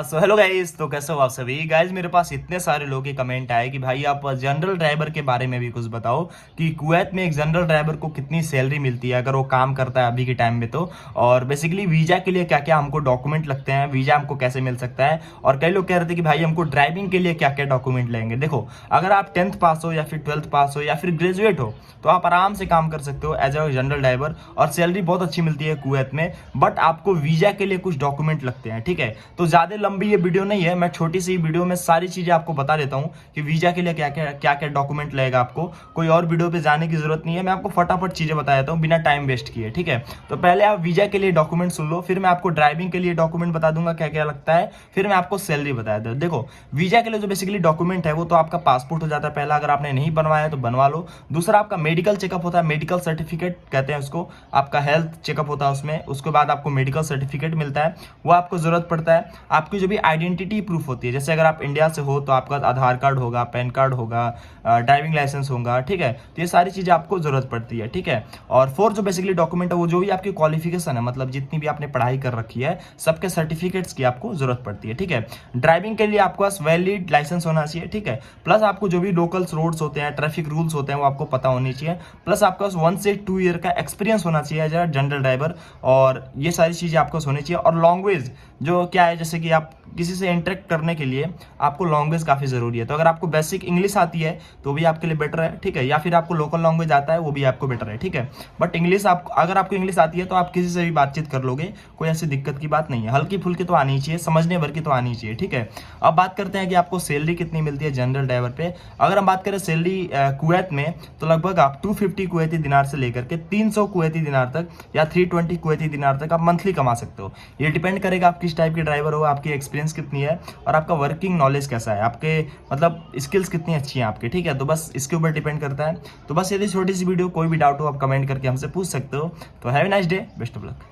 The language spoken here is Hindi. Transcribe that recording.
सो हेलो गाइस, तो कैसे हो आप सभी गाइस। मेरे पास इतने सारे लोगों के कमेंट आए कि भाई आप जनरल ड्राइवर के बारे में भी कुछ बताओ कि कुवैत में एक जनरल ड्राइवर को कितनी सैलरी मिलती है अगर वो काम करता है अभी के टाइम में तो। और बेसिकली वीजा के लिए क्या क्या हमको डॉक्यूमेंट लगते हैं, वीजा हमको कैसे मिल सकता है। और कई लोग कह रहे थे कि भाई हमको ड्राइविंग के लिए क्या क्या डॉक्यूमेंट लेंगे। देखो, अगर आप 10th पास हो या फिर 12th पास हो या फिर ग्रेजुएट हो तो आप आराम से काम कर सकते हो एज अ जनरल ड्राइवर और सैलरी बहुत अच्छी मिलती है कुवैत में। बट आपको वीजा के लिए कुछ डॉक्यूमेंट लगते हैं, ठीक है। तो ज्यादा लंबी ये वीडियो नहीं है, मैं छोटी सी वीडियो में सारी चीजें आपको बता देता हूं कि वीजा के लिए क्या क्या डॉक्यूमेंट लगेगा आपको। कोई और वीडियो पे जाने की जरूरत नहीं है, मैं आपको फटाफट चीजें बता देता हूं बिना टाइम वेस्ट किए, ठीक है। तो पहले आप वीजा के लिए डॉक्यूमेंट सुन लो, फिर मैं आपको ड्राइविंग के लिए डॉक्यूमेंट बता दूंगा क्या क्या लगता है, फिर मैं आपको सैलरी बता देता हूं। देखो, वीजा के लिए जो बेसिकली डॉक्यूमेंट है वो तो आपका पासपोर्ट हो जाता है पहला, अगर आपने नहीं बनवाया तो बनवा लो। दूसरा आपका मेडिकल चेकअप होता है, मेडिकल सर्टिफिकेट कहते हैं उसको, आपका हेल्थ चेकअप होता है उसमें। उसके बाद आपको मेडिकल सर्टिफिकेट मिलता है, वो आपको जरूरत पड़ता है। आपकी जो भी आइडेंटिटी प्रूफ होती है, जैसे अगर आप इंडिया से हो तो आपका आधार कार्ड होगा, पैन कार्ड होगा, ड्राइविंग लाइसेंस होगा, ठीक है। तो ये सारी चीजें आपको जरूरत पड़ती है, ठीक है। और फोर्थ जो बेसिकली डॉक्यूमेंट है वो जो भी आपकी क्वालिफिकेशन है, मतलब जितनी भी आपने पढ़ाई कर रखी है सबके सर्टिफिकेट्स की आपको जरूरत पड़ती है, ठीक है। ड्राइविंग के लिए आपके पास वैलिड लाइसेंस होना चाहिए, ठीक है। प्लस आपको जो भी लोकल रोड्स होते हैं, ट्रैफिक रूल्स होते हैं वो आपको पता होनी चाहिए। प्लस आपके पास 1 से 2 ईयर का एक्सपीरियंस होना चाहिए एज अ जनरल ड्राइवर। और ये सारी चीजें आपको होनी चाहिए। और लैंग्वेज जो क्या है, जैसे कि आप किसी से इंटरेक्ट करने के लिए आपको लैंग्वेज काफी जरूरी है। तो अगर आपको बेसिक इंग्लिश आती है तो भी आपके लिए बेटर है, ठीक है। या फिर आपको लोकल लैंग्वेज आता है वो भी आपको बेटर है, ठीक है। बट इंग्लिश आप अगर आपको इंग्लिश आती है तो आप किसी से भी बातचीत कर लोगे, कोई ऐसी दिक्कत की बात नहीं है। हल्की फुल्की तो आनी चाहिए, समझने भर की तो आनी चाहिए, ठीक है। अब बात करते हैं कि आपको सैलरी कितनी मिलती है जनरल ड्राइवर पे। अगर हम बात करें सैलरी कुवैत में तो लगभग आप 250 कुवैती दिनार से लेकर के 300 कुवैती दिनार तक या 320 कुवैती दिनार तक आप मंथली कमा सकते हो। ये डिपेंड करेगा आप किस टाइप के ड्राइवर हो, आपकी एक्सपीरियंस कितनी है और आपका वर्किंग नॉलेज कैसा है, आपके मतलब स्किल्स कितनी अच्छी हैं आपके, ठीक है। तो बस इसके ऊपर डिपेंड करता है। तो बस यदि छोटी सी वीडियो कोई भी डाउट हो आप कमेंट करके हमसे पूछ सकते हो। तो have a nice day, best of luck.